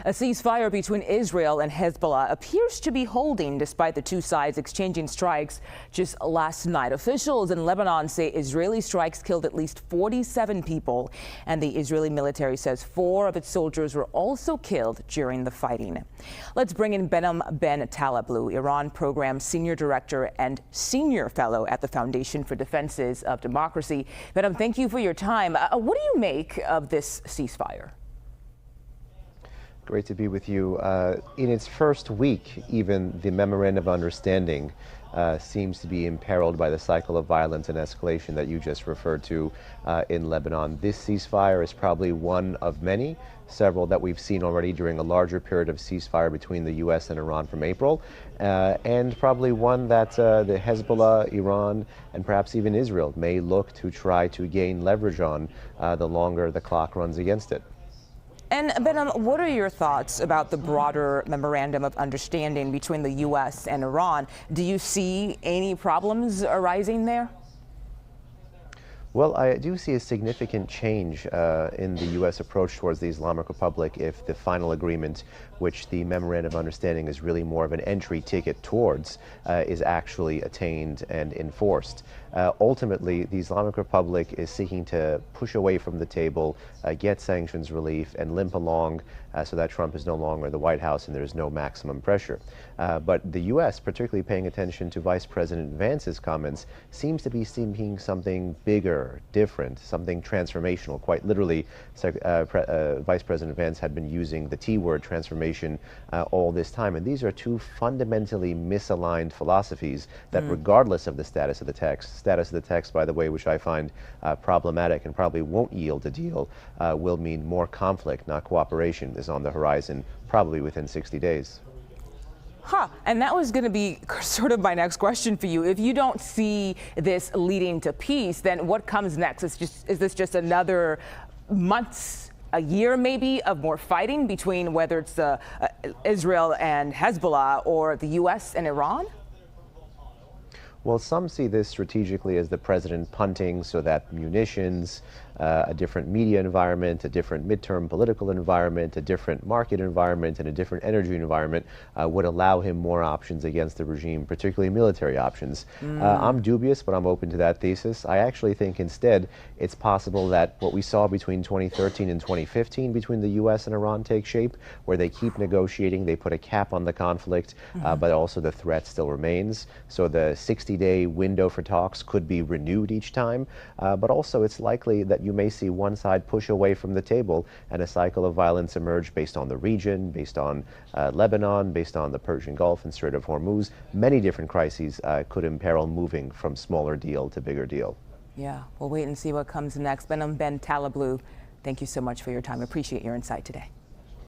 A ceasefire between Israel and Hezbollah appears to be holding despite the two sides exchanging strikes just last night. Officials in Lebanon say Israeli strikes killed at least 47 people, and the Israeli military says 4 of its soldiers were also killed during the fighting. Let's bring in Behnam Ben Taleblu, Iran Program Senior Director and Senior Fellow at the Foundation for Defenses of Democracy. Behnam, thank you for your time. What do you make of this ceasefire? Great to be with you. In its first week, even the Memorandum of Understanding seems to be imperiled by the cycle of violence and escalation that you just referred to in Lebanon. This ceasefire is probably one of many, several that we've seen already during a larger period of ceasefire between the U.S. and Iran from April, and probably one that the Hezbollah, Iran, and perhaps even Israel may look to try to gain leverage on the longer the clock runs against it. And Behnam, what are your thoughts about the broader Memorandum of Understanding between the U.S. and Iran? Do you see any problems arising there? Well, I do see a significant change in the U.S. approach towards the Islamic Republic if the final agreement, which the Memorandum of Understanding is really more of an entry ticket towards, is actually attained and enforced. Ultimately, the Islamic Republic is seeking to push away from the table, get sanctions relief, and limp along so that Trump is no longer the White House and there is no maximum pressure. But the U.S., particularly paying attention to Vice President Vance's comments, seems to be seeking something bigger, different, something transformational. Quite literally, Vice President Vance had been using the T word, transformation, all this time. And these are two fundamentally misaligned philosophies that, regardless of the status of the text, by the way, which I find problematic and probably won't yield a deal, will mean more conflict, not cooperation, is on the horizon, probably within 60 days. And that was going to be sort of my next question for you. If you don't see this leading to peace, then what comes next? Is this just another months, a year maybe, of more fighting between whether it's Israel and Hezbollah or the U.S. and Iran? Well, some see this strategically as the president punting so that munitions, a different media environment, a different midterm political environment, a different market environment, and a different energy environment would allow him more options against the regime, particularly military options. I'm dubious, but I'm open to that thesis. I actually think instead it's possible that what we saw between 2013 and 2015 between the U.S. and Iran takes shape, where they keep negotiating, they put a cap on the conflict, but also the threat still remains. So the 60-day window for talks could be renewed each time, but also it's likely that you may see one side push away from the table and a cycle of violence emerge based on the region, based on Lebanon, based on the Persian Gulf and Strait of Hormuz. Many different crises could imperil moving from smaller deal to bigger deal. Yeah, we'll wait and see what comes next. Behnam Ben Taleblu, thank you so much for your time. Appreciate your insight today.